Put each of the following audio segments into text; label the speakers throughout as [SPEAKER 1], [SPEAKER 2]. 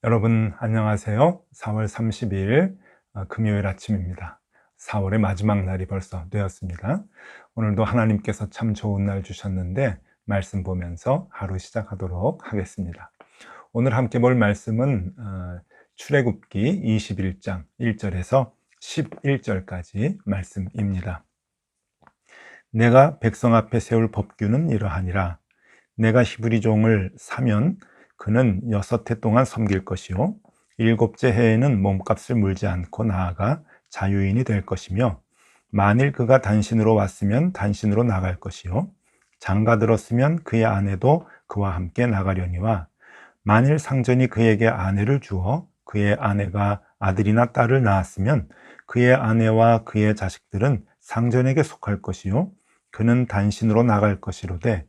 [SPEAKER 1] 여러분 안녕하세요. 4월 30일 금요일 아침입니다. 4월의 마지막 날이 벌써 되었습니다. 오늘도 하나님께서 참 좋은 날 주셨는데 말씀 보면서 하루 시작하도록 하겠습니다. 오늘 함께 볼 말씀은 출애굽기 21장 1절에서 11절까지 말씀입니다. 내가 백성 앞에 세울 법규는 이러하니라. 내가 히브리 종을 사면 그는 6해 동안 섬길 것이요 7째 해에는 몸값을 물지 않고 나아가 자유인이 될 것이며, 만일 그가 단신으로 왔으면 단신으로 나갈 것이요 장가 들었으면 그의 아내도 그와 함께 나가려니와, 만일 상전이 그에게 아내를 주어 그의 아내가 아들이나 딸을 낳았으면 그의 아내와 그의 자식들은 상전에게 속할 것이요 그는 단신으로 나갈 것이로되,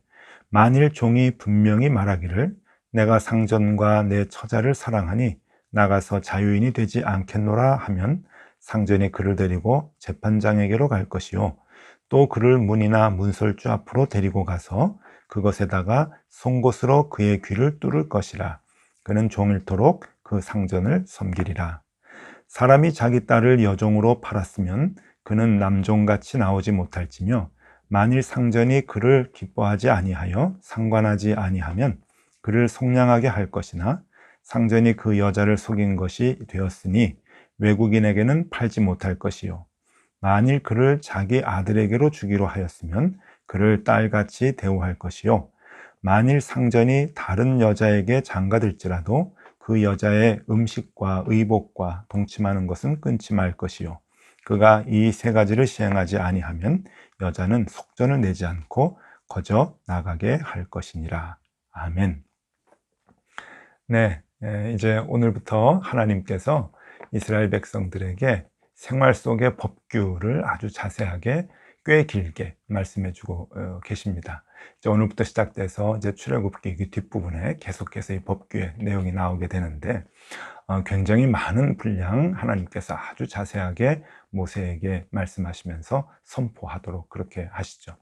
[SPEAKER 1] 만일 종이 분명히 말하기를 내가 상전과 내 처자를 사랑하니 나가서 자유인이 되지 않겠노라 하면, 상전이 그를 데리고 재판장에게로 갈 것이요 또 그를 문이나 문설주 앞으로 데리고 가서 그것에다가 송곳으로 그의 귀를 뚫을 것이라. 그는 종일토록 그 상전을 섬기리라. 사람이 자기 딸을 여종으로 팔았으면 그는 남종같이 나오지 못할지며, 만일 상전이 그를 기뻐하지 아니하여 상관하지 아니하면 그를 속량하게 할 것이나, 상전이 그 여자를 속인 것이 되었으니 외국인에게는 팔지 못할 것이요 만일 그를 자기 아들에게로 주기로 하였으면 그를 딸같이 대우할 것이요 만일 상전이 다른 여자에게 장가들지라도 그 여자의 음식과 의복과 동침하는 것은 끊지 말 것이요 그가 이 3가지를 시행하지 아니하면 여자는 속전을 내지 않고 거저 나가게 할 것이니라. 아멘. 네, 이제 오늘부터 하나님께서 이스라엘 백성들에게 생활 속의 법규를 아주 자세하게 꽤 길게 말씀해 주고 계십니다. 이제 오늘부터 시작돼서 이제 출애굽기 뒷부분에 계속해서 이 법규의 내용이 나오게 되는데, 굉장히 많은 분량 하나님께서 아주 자세하게 모세에게 말씀하시면서 선포하도록 그렇게 하시죠.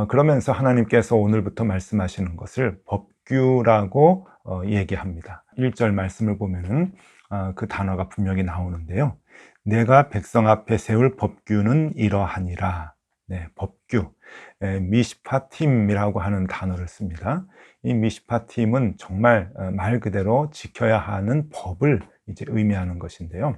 [SPEAKER 1] 그러면서 하나님께서 오늘부터 말씀하시는 것을 법규라고 얘기합니다. 1절 말씀을 보면은 그 단어가 분명히 나오는데요. 내가 백성 앞에 세울 법규는 이러하니라. 네, 법규. 미시파팀이라고 하는 단어를 씁니다. 이 미시파팀은 정말 말 그대로 지켜야 하는 법을 이제 의미하는 것인데요.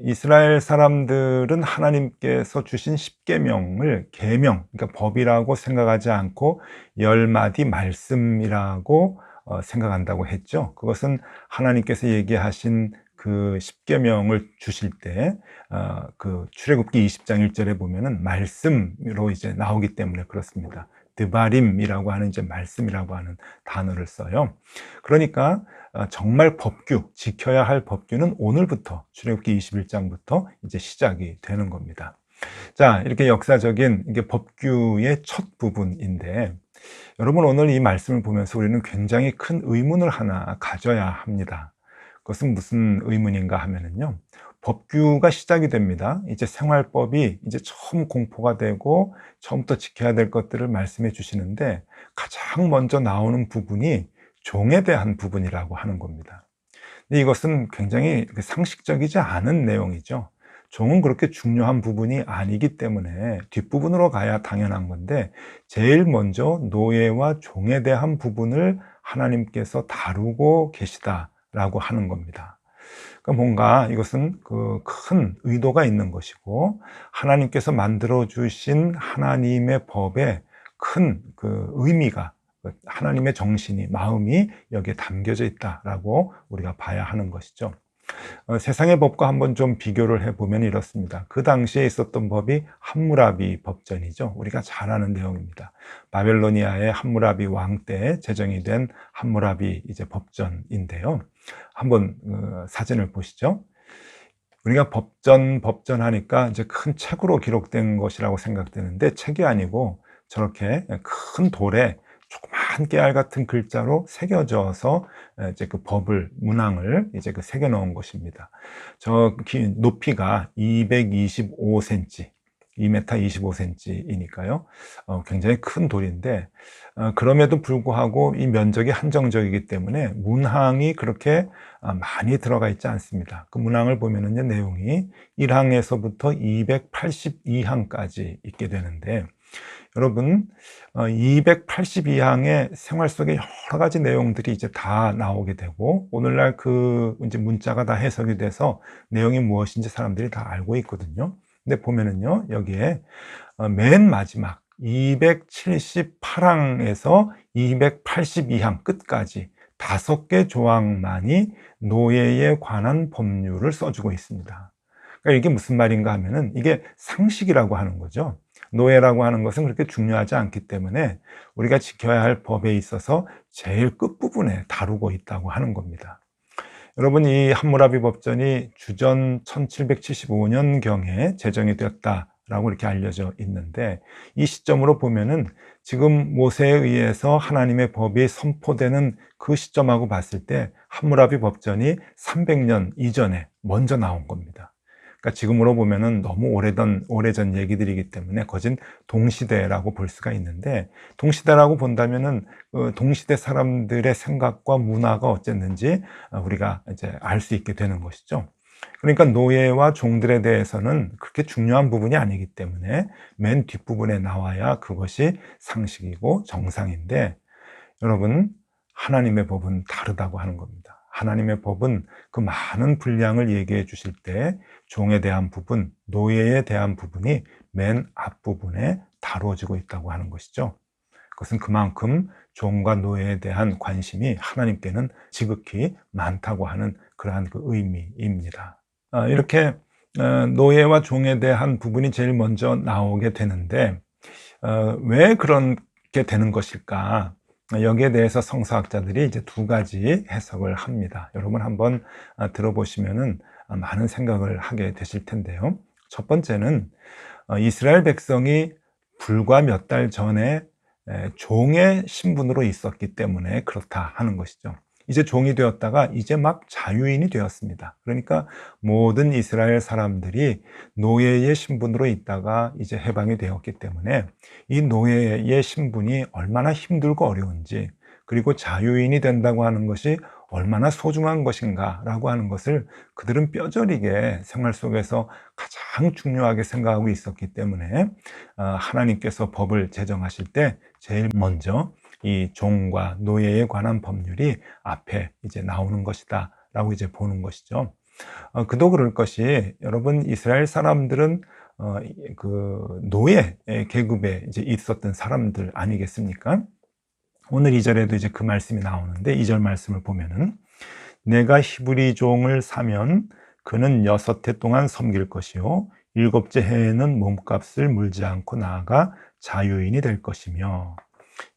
[SPEAKER 1] 이스라엘 사람들은 하나님께서 주신 10계명을 계명, 그러니까 법이라고 생각하지 않고 10마디 말씀이라고 생각한다고 했죠. 그것은 하나님께서 얘기하신 그 10계명을 주실 때 그 출애굽기 20장 1절에 보면은 말씀으로 이제 나오기 때문에 그렇습니다. 드바림이라고 하는 이제 말씀이라고 하는 단어를 써요. 그러니까 정말 법규, 지켜야 할 법규는 오늘부터 출애굽기 21장부터 이제 시작이 되는 겁니다. 자, 이렇게 역사적인 이게 법규의 첫 부분인데, 여러분 오늘 이 말씀을 보면서 우리는 굉장히 큰 의문을 하나 가져야 합니다. 그것은 무슨 의문인가 하면은요, 법규가 시작이 됩니다. 이제 생활법이 이제 처음 공포가 되고 처음부터 지켜야 될 것들을 말씀해 주시는데, 가장 먼저 나오는 부분이 종에 대한 부분이라고 하는 겁니다. 근데 이것은 굉장히 상식적이지 않은 내용이죠. 종은 그렇게 중요한 부분이 아니기 때문에 뒷부분으로 가야 당연한 건데, 제일 먼저 노예와 종에 대한 부분을 하나님께서 다루고 계시다라고 하는 겁니다. 그러니까 뭔가 이것은 그 큰 의도가 있는 것이고, 하나님께서 만들어 주신 하나님의 법에 큰 그 의미가, 하나님의 정신이, 마음이 여기에 담겨져 있다라고 우리가 봐야 하는 것이죠. 세상의 법과 한번 좀 비교를 해보면 이렇습니다. 그 당시에 있었던 법이 함무라비 법전이죠. 우리가 잘 아는 내용입니다. 바벨로니아의 함무라비 왕 때 제정이 된 함무라비 이제 법전인데요. 한번 사진을 보시죠. 우리가 법전 하니까 이제 큰 책으로 기록된 것이라고 생각되는데, 책이 아니고 저렇게 큰 돌에 조그만 깨알 같은 글자로 새겨져서 이제 그 법을, 문항을 이제 그 새겨 놓은 것입니다. 저 높이가 225cm, 2m 25cm이니까요. 굉장히 큰 돌인데, 그럼에도 불구하고 이 면적이 한정적이기 때문에 문항이 그렇게 많이 들어가 있지 않습니다. 그 문항을 보면은 내용이 1항에서부터 282항까지 있게 되는데, 여러분, 282항의 생활 속에 여러 가지 내용들이 이제 다 나오게 되고, 오늘날 그 이제 문자가 다 해석이 돼서 내용이 무엇인지 사람들이 다 알고 있거든요. 근데 보면은요, 여기에 맨 마지막 278항에서 282항 끝까지 5개 조항만이 노예에 관한 법률을 써주고 있습니다. 그러니까 이게 무슨 말인가 하면은 이게 상식이라고 하는 거죠. 노예라고 하는 것은 그렇게 중요하지 않기 때문에 우리가 지켜야 할 법에 있어서 제일 끝부분에 다루고 있다고 하는 겁니다. 여러분, 이 함무라비 법전이 주전 1775년경에 제정이 되었다라고 이렇게 알려져 있는데, 이 시점으로 보면은 지금 모세에 의해서 하나님의 법이 선포되는 그 시점하고 봤을 때 함무라비 법전이 300년 이전에 먼저 나온 겁니다. 그러니까 지금으로 보면은 너무 오래전 얘기들이기 때문에 거진 동시대라고 볼 수가 있는데, 동시대라고 본다면은 동시대 사람들의 생각과 문화가 어쨌는지 우리가 이제 알 수 있게 되는 것이죠. 그러니까 노예와 종들에 대해서는 그렇게 중요한 부분이 아니기 때문에 맨 뒷부분에 나와야 그것이 상식이고 정상인데, 여러분, 하나님의 법은 다르다고 하는 겁니다. 하나님의 법은 그 많은 분량을 얘기해 주실 때 종에 대한 부분, 노예에 대한 부분이 맨 앞부분에 다루어지고 있다고 하는 것이죠. 그것은 그만큼 종과 노예에 대한 관심이 하나님께는 지극히 많다고 하는 그러한 그 의미입니다. 이렇게 노예와 종에 대한 부분이 제일 먼저 나오게 되는데, 왜 그렇게 되는 것일까? 여기에 대해서 성서학자들이 이제 두 가지 해석을 합니다. 여러분 한번 들어보시면은 많은 생각을 하게 되실 텐데요. 첫 번째는 이스라엘 백성이 불과 몇 달 전에 종의 신분으로 있었기 때문에 그렇다 하는 것이죠. 이제 종이 되었다가 이제 막 자유인이 되었습니다. 그러니까 모든 이스라엘 사람들이 노예의 신분으로 있다가 이제 해방이 되었기 때문에 이 노예의 신분이 얼마나 힘들고 어려운지, 그리고 자유인이 된다고 하는 것이 얼마나 소중한 것인가 라고 하는 것을 그들은 뼈저리게 생활 속에서 가장 중요하게 생각하고 있었기 때문에 하나님께서 법을 제정하실 때 제일 먼저 이 종과 노예에 관한 법률이 앞에 이제 나오는 것이다 라고 이제 보는 것이죠. 그도 그럴 것이, 여러분, 이스라엘 사람들은 그 노예 계급에 이제 있었던 사람들 아니겠습니까? 오늘 2절에도 이제 그 말씀이 나오는데, 2절 말씀을 보면은 내가 히브리 종을 사면 그는 6해 동안 섬길 것이요 7째 해에는 몸값을 물지 않고 나아가 자유인이 될 것이며,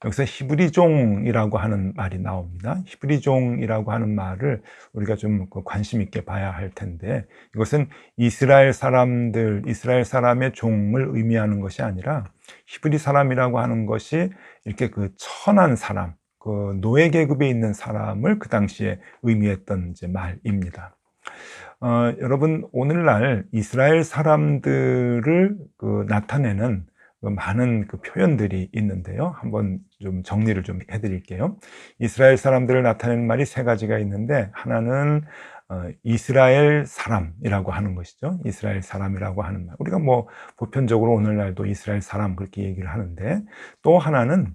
[SPEAKER 1] 여기서 히브리종이라고 하는 말이 나옵니다. 히브리종이라고 하는 말을 우리가 좀 관심 있게 봐야 할 텐데, 이것은 이스라엘 사람의 종을 의미하는 것이 아니라 히브리 사람이라고 하는 것이 이렇게 그 천한 사람, 그 노예 계급에 있는 사람을 그 당시에 의미했던 이제 말입니다. 여러분, 오늘날 이스라엘 사람들을 나타내는 많은 그 표현들이 있는데요. 한번 좀 정리를 좀 해드릴게요. 이스라엘 사람들을 나타내는 말이 세 가지가 있는데, 하나는 이스라엘 사람이라고 하는 것이죠. 이스라엘 사람이라고 하는 말. 우리가 뭐 보편적으로 오늘날도 이스라엘 사람 그렇게 얘기를 하는데, 또 하나는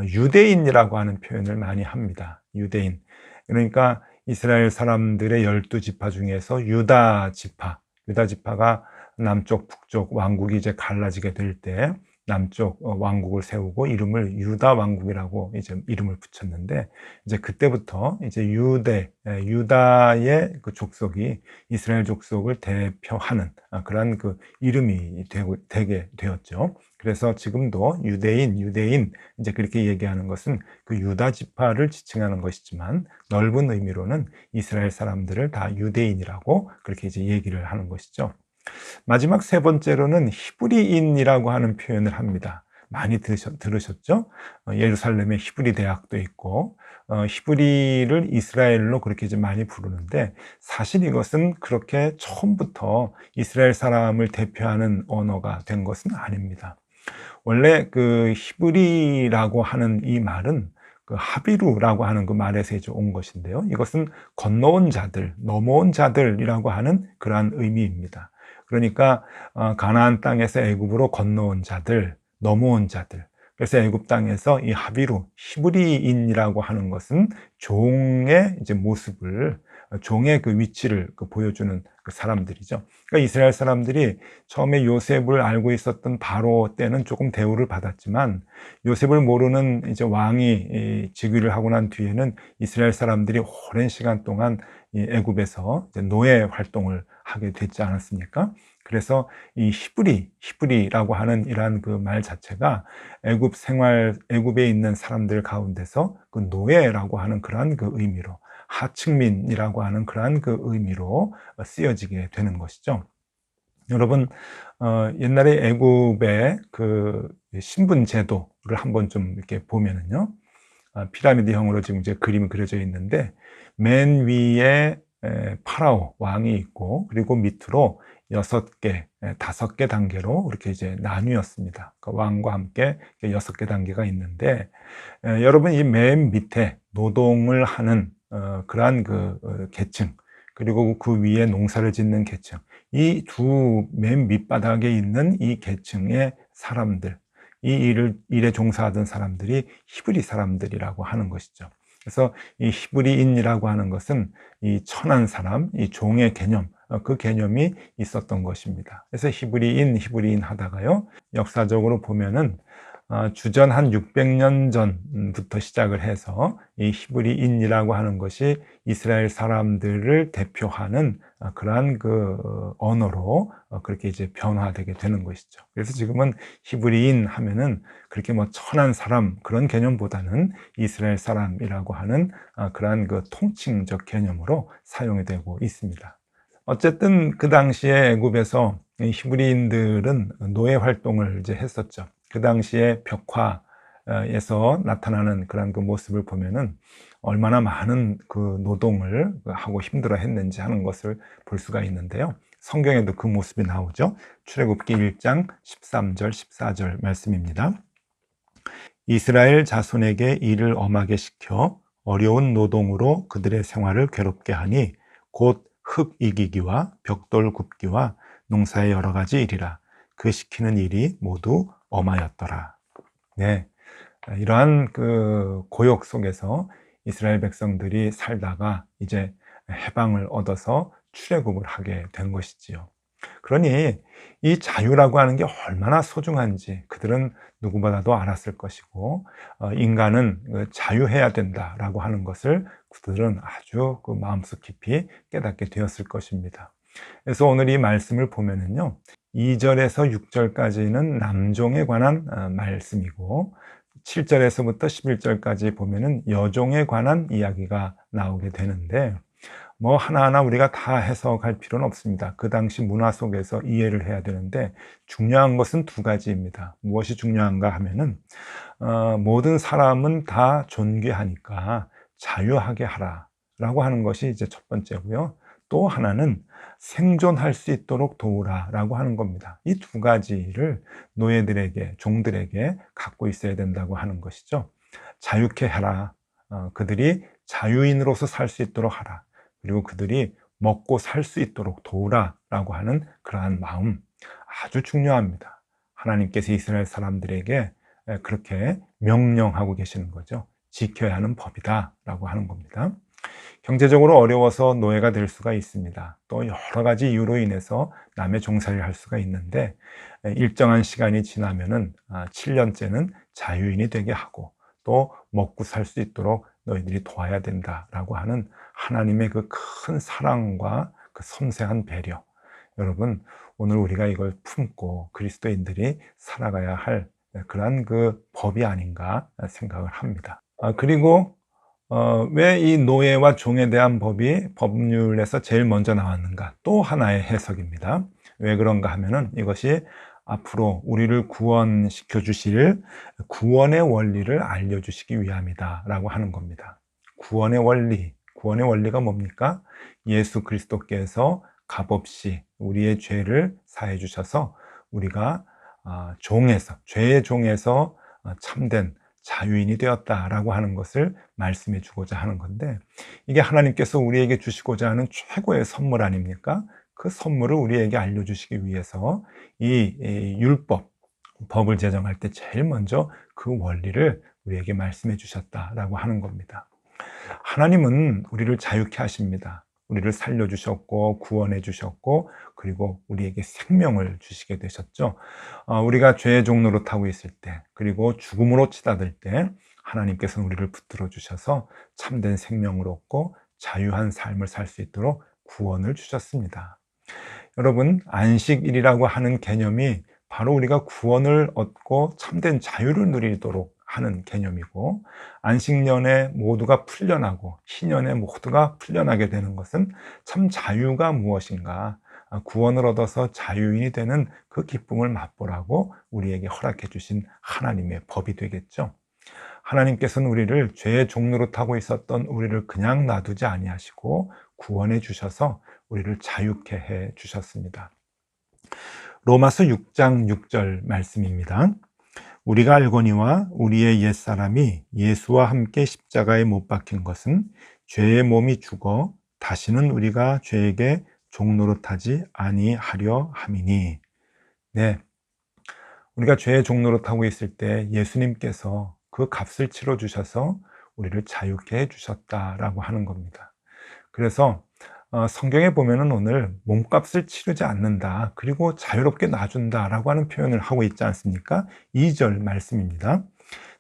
[SPEAKER 1] 유대인이라고 하는 표현을 많이 합니다. 유대인. 그러니까 이스라엘 사람들의 12지파 중에서 유다 지파가 남쪽, 북쪽 왕국이 이제 갈라지게 될 때 남쪽 왕국을 세우고 이름을 유다 왕국이라고 이제 이름을 붙였는데, 이제 그때부터 이제 유다의 그 족속이 이스라엘 족속을 대표하는 그러한 그 이름이 되게 되었죠. 그래서 지금도 유대인 이제 그렇게 얘기하는 것은 그 유다 지파를 지칭하는 것이지만, 넓은 의미로는 이스라엘 사람들을 다 유대인이라고 그렇게 이제 얘기를 하는 것이죠. 마지막 세 번째로는 히브리인이라고 하는 표현을 합니다. 많이 들으셨죠? 예루살렘에 히브리 대학도 있고, 히브리를 이스라엘로 그렇게 이제 많이 부르는데, 사실 이것은 그렇게 처음부터 이스라엘 사람을 대표하는 언어가 된 것은 아닙니다. 원래 그 히브리라고 하는 이 말은 그 하비루라고 하는 그 말에서 이제 온 것인데요. 이것은 건너온 자들, 넘어온 자들이라고 하는 그러한 의미입니다. 그러니까 가나안 땅에서 애굽으로 건너온 자들, 넘어온 자들. 그래서 애굽 땅에서 이 하비루, 히브리인이라고 하는 것은 종의 이제 모습을, 종의 그 위치를 보여주는 그 사람들이죠. 그러니까 이스라엘 사람들이 처음에 요셉을 알고 있었던 바로 때는 조금 대우를 받았지만, 요셉을 모르는 이제 왕이 즉위를 하고 난 뒤에는 이스라엘 사람들이 오랜 시간 동안 이 애굽에서 이제 노예 활동을 하게 됐지 않았습니까? 그래서 이 히브리라고 하는 이러한 그 말 자체가 애굽 생활, 애굽에 있는 사람들 가운데서 그 노예라고 하는 그러한 그 의미로, 하층민이라고 하는 그러한 그 의미로 쓰여지게 되는 것이죠. 여러분, 옛날에 애굽의 그 신분 제도를 한번 좀 이렇게 보면은요, 피라미드형으로 지금 이제 그림이 그려져 있는데, 맨 위에 파라오 왕이 있고, 그리고 밑으로 6개, 5개 단계로 이렇게 이제 나뉘었습니다. 그 왕과 함께 6개 단계가 있는데, 여러분 이 맨 밑에 노동을 하는 그러한 그 계층, 그리고 그 위에 농사를 짓는 계층, 이 두 맨 밑바닥에 있는 이 계층의 사람들, 이 일에 종사하던 사람들이 히브리 사람들이라고 하는 것이죠. 그래서 이 히브리인이라고 하는 것은 이 천한 사람, 이 종의 개념, 그 개념이 있었던 것입니다. 그래서 히브리인 하다가요, 역사적으로 보면은 주전 한 600년 전부터 시작을 해서 이 히브리인이라고 하는 것이 이스라엘 사람들을 대표하는 그러한 그 언어로 그렇게 이제 변화되게 되는 것이죠. 그래서 지금은 히브리인 하면은 그렇게 뭐 천한 사람 그런 개념보다는 이스라엘 사람이라고 하는 그러한 그 통칭적 개념으로 사용이 되고 있습니다. 어쨌든 그 당시에 애굽에서 히브리인들은 노예 활동을 이제 했었죠. 그 당시에 벽화에서 나타나는 그런 그 모습을 보면은 얼마나 많은 그 노동을 하고 힘들어 했는지 하는 것을 볼 수가 있는데요. 성경에도 그 모습이 나오죠. 출애굽기 1장 13절, 14절 말씀입니다. 이스라엘 자손에게 일을 엄하게 시켜 어려운 노동으로 그들의 생활을 괴롭게 하니 곧 흙 이기기와 벽돌 굽기와 농사의 여러 가지 일이라. 그 시키는 일이 모두 엄하였더라. 네, 이러한 그 고역 속에서 이스라엘 백성들이 살다가 이제 해방을 얻어서 출애굽을 하게 된 것이지요. 그러니 이 자유라고 하는 게 얼마나 소중한지 그들은 누구보다도 알았을 것이고, 인간은 자유해야 된다라고 하는 것을 그들은 아주 그 마음속 깊이 깨닫게 되었을 것입니다. 그래서 오늘 이 말씀을 보면은요, 2절에서 6절까지는 남종에 관한 말씀이고, 7절에서부터 11절까지 보면은 여종에 관한 이야기가 나오게 되는데, 뭐 하나하나 우리가 다 해석할 필요는 없습니다. 그 당시 문화 속에서 이해를 해야 되는데, 중요한 것은 두 가지입니다. 무엇이 중요한가 하면은 모든 사람은 다 존귀하니까 자유하게 하라 라고 하는 것이 이제 첫 번째고요. 또 하나는 생존할 수 있도록 도우라 라고 하는 겁니다. 이 두 가지를 노예들에게, 종들에게 갖고 있어야 된다고 하는 것이죠. 자유케 해라, 그들이 자유인으로서 살 수 있도록 하라, 그리고 그들이 먹고 살 수 있도록 도우라 라고 하는 그러한 마음, 아주 중요합니다. 하나님께서 이스라엘 사람들에게 그렇게 명령하고 계시는 거죠. 지켜야 하는 법이다 라고 하는 겁니다. 경제적으로 어려워서 노예가 될 수가 있습니다. 또 여러 가지 이유로 인해서 남의 종살이를 할 수가 있는데, 일정한 시간이 지나면은 7년째는 자유인이 되게 하고, 또 먹고 살 수 있도록 너희들이 도와야 된다라고 하는 하나님의 그 큰 사랑과 그 섬세한 배려. 여러분, 오늘 우리가 이걸 품고 그리스도인들이 살아가야 할 그러한 그 법이 아닌가 생각을 합니다. 그리고 왜 이 노예와 종에 대한 법이 법률에서 제일 먼저 나왔는가? 또 하나의 해석입니다. 왜 그런가 하면은 이것이 앞으로 우리를 구원시켜 주실 구원의 원리를 알려주시기 위함이다 라고 하는 겁니다. 구원의 원리가 뭡니까? 예수 그리스도께서 값없이 우리의 죄를 사해 주셔서 우리가 죄의 종에서 참된 자유인이 되었다라고 하는 것을 말씀해 주고자 하는 건데, 이게 하나님께서 우리에게 주시고자 하는 최고의 선물 아닙니까? 그 선물을 우리에게 알려주시기 위해서 이 법을 제정할 때 제일 먼저 그 원리를 우리에게 말씀해 주셨다라고 하는 겁니다. 하나님은 우리를 자유케 하십니다. 우리를 살려주셨고 구원해 주셨고, 그리고 우리에게 생명을 주시게 되셨죠. 우리가 죄의 종로로 타고 있을 때, 그리고 죽음으로 치닫을 때 하나님께서는 우리를 붙들어 주셔서 참된 생명을 얻고 자유한 삶을 살 수 있도록 구원을 주셨습니다. 여러분, 안식일이라고 하는 개념이 바로 우리가 구원을 얻고 참된 자유를 누리도록 하는 개념이고, 안식년에 모두가 풀려나고 희년에 모두가 풀려나게 되는 것은 참 자유가 무엇인가, 구원을 얻어서 자유인이 되는 그 기쁨을 맛보라고 우리에게 허락해 주신 하나님의 법이 되겠죠. 하나님께서는 우리를 죄의 종로로 타고 있었던 우리를 그냥 놔두지 아니하시고 구원해 주셔서 우리를 자유케 해 주셨습니다. 로마서 6장 6절 말씀입니다. 우리가 알거니와 우리의 옛사람이 예수와 함께 십자가에 못 박힌 것은 죄의 몸이 죽어 다시는 우리가 죄에게 종노릇하지 아니하려 함이니. 네, 우리가 죄의 종노릇하고 있을 때 예수님께서 그 값을 치러 주셔서 우리를 자유케 해 주셨다라고 하는 겁니다. 그래서 성경에 보면은 오늘 몸값을 치르지 않는다, 그리고 자유롭게 놔준다라고 하는 표현을 하고 있지 않습니까? 2절 말씀입니다.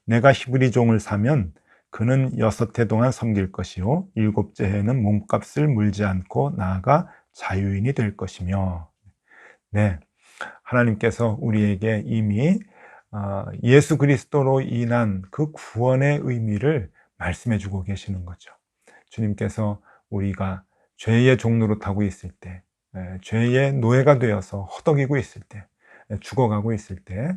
[SPEAKER 1] 내가 히브리 종을 사면 그는 6해 동안 섬길 것이요 7째 해에는 몸값을 물지 않고 나아가 자유인이 될 것이며. 네, 하나님께서 우리에게 이미 예수 그리스도로 인한 그 구원의 의미를 말씀해 주고 계시는 거죠. 주님께서 우리가 죄의 종로로 타고 있을 때, 죄의 노예가 되어서 허덕이고 있을 때, 죽어가고 있을 때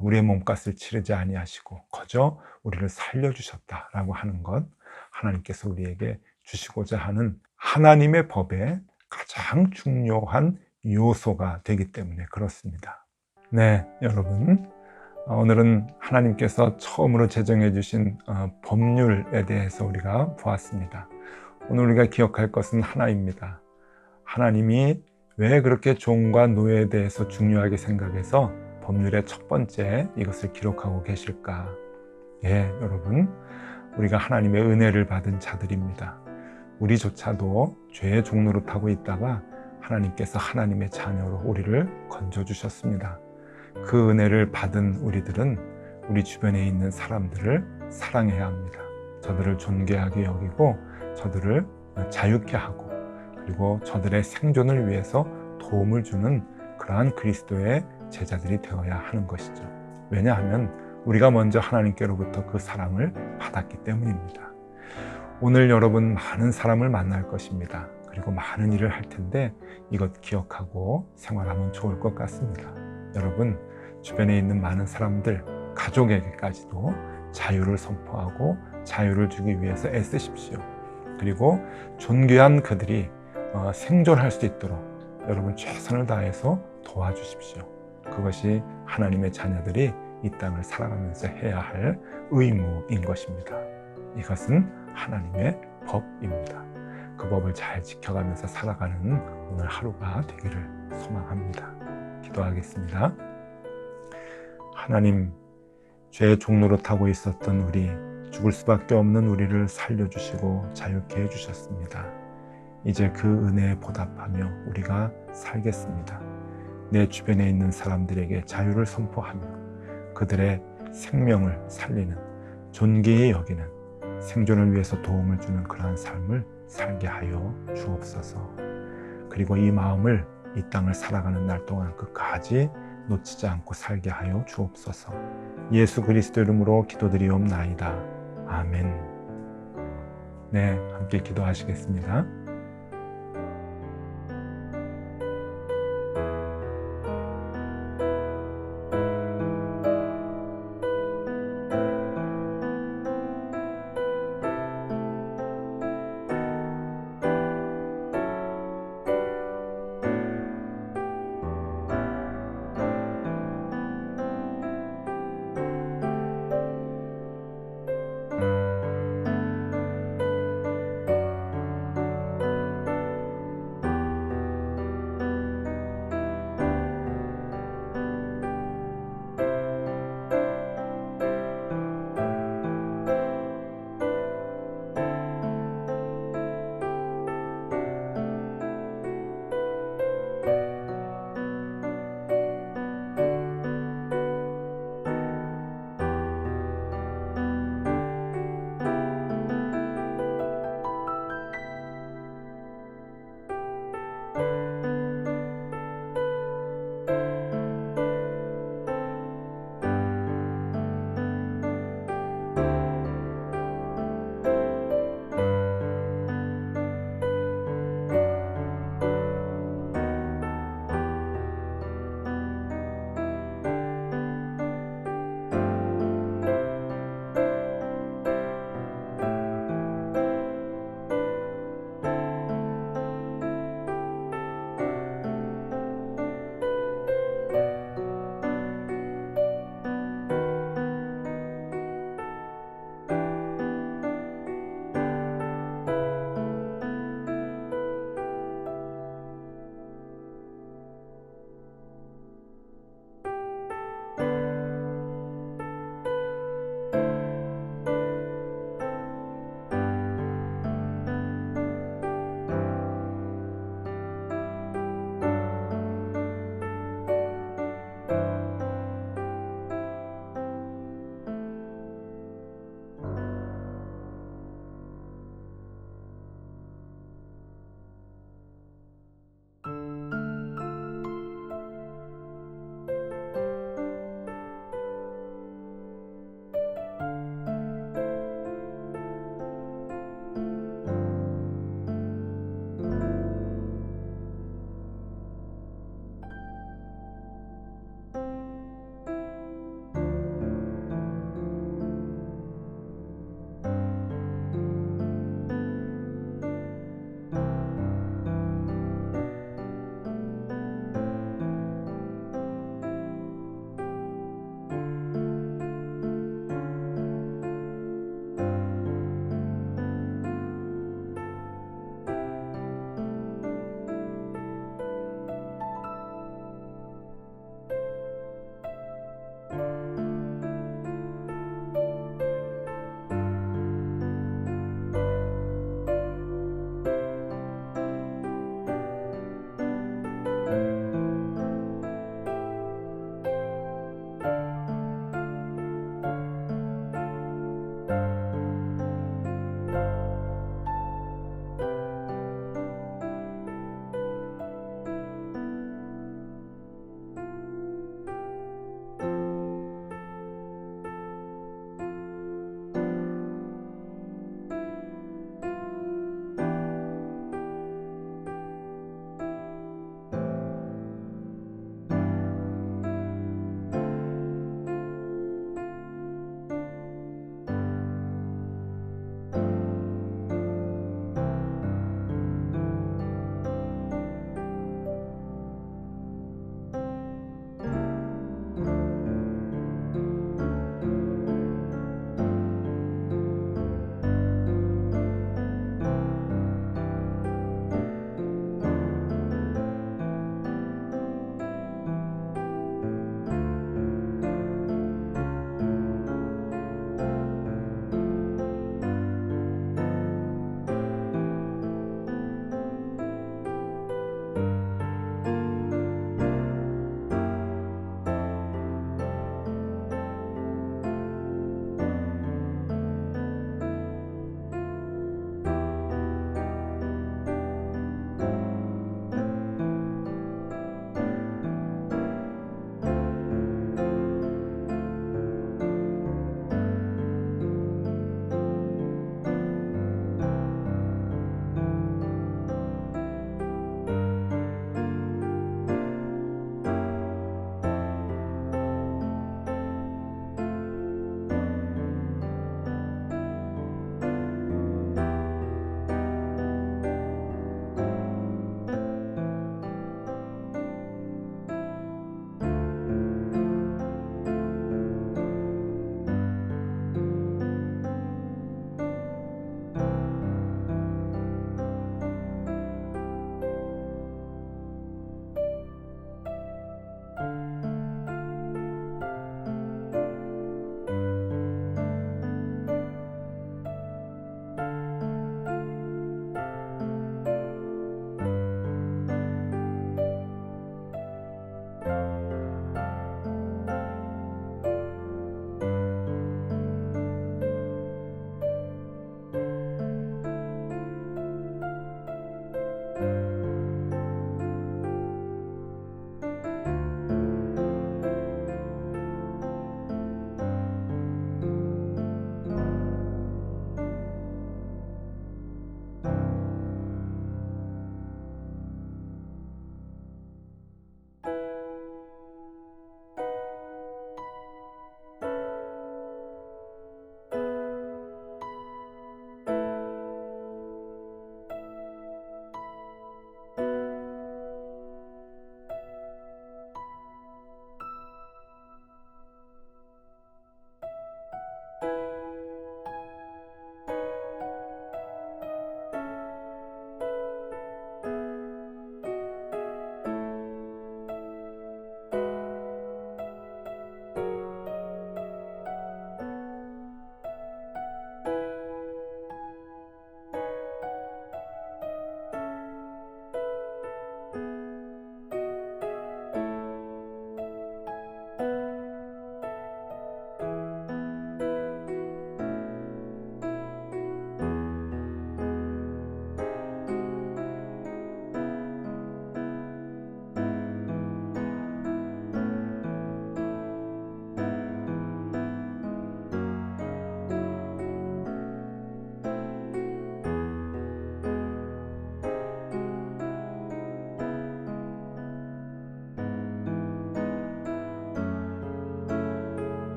[SPEAKER 1] 우리의 몸값을 치르지 아니하시고 거저 우리를 살려주셨다라고 하는 것, 하나님께서 우리에게 주시고자 하는 하나님의 법의 가장 중요한 요소가 되기 때문에 그렇습니다. 네, 여러분, 오늘은 하나님께서 처음으로 제정해 주신 법률에 대해서 우리가 보았습니다. 오늘 우리가 기억할 것은 하나입니다. 하나님이 왜 그렇게 종과 노예에 대해서 중요하게 생각해서 법률의 첫 번째 이것을 기록하고 계실까? 예, 여러분, 우리가 하나님의 은혜를 받은 자들입니다. 우리조차도 죄의 종로로 타고 있다가 하나님께서 하나님의 자녀로 우리를 건져주셨습니다. 그 은혜를 받은 우리들은 우리 주변에 있는 사람들을 사랑해야 합니다. 저들을 존귀하게 여기고 저들을 자유케 하고, 그리고 저들의 생존을 위해서 도움을 주는 그러한 그리스도의 제자들이 되어야 하는 것이죠. 왜냐하면 우리가 먼저 하나님께로부터 그 사랑을 받았기 때문입니다. 오늘 여러분 많은 사람을 만날 것입니다. 그리고 많은 일을 할 텐데 이것 기억하고 생활하면 좋을 것 같습니다. 여러분, 주변에 있는 많은 사람들, 가족에게까지도 자유를 선포하고 자유를 주기 위해서 애쓰십시오. 그리고 존귀한 그들이 생존할 수 있도록 여러분 최선을 다해서 도와주십시오. 그것이 하나님의 자녀들이 이 땅을 살아가면서 해야 할 의무인 것입니다. 이것은 하나님의 법입니다. 그 법을 잘 지켜가면서 살아가는 오늘 하루가 되기를 소망합니다. 기도하겠습니다. 하나님, 죄의 종로로 타고 있었던 우리, 죽을 수밖에 없는 우리를 살려주시고 자유케 해주셨습니다. 이제 그 은혜에 보답하며 우리가 살겠습니다. 내 주변에 있는 사람들에게 자유를 선포하며 그들의 생명을 살리는, 존귀히 여기는, 생존을 위해서 도움을 주는 그러한 삶을 살게 하여 주옵소서. 그리고 이 마음을 이 땅을 살아가는 날 동안 끝까지 놓치지 않고 살게 하여 주옵소서. 예수 그리스도 이름으로 기도드리옵나이다. 아멘. 네, 함께 기도하시겠습니다.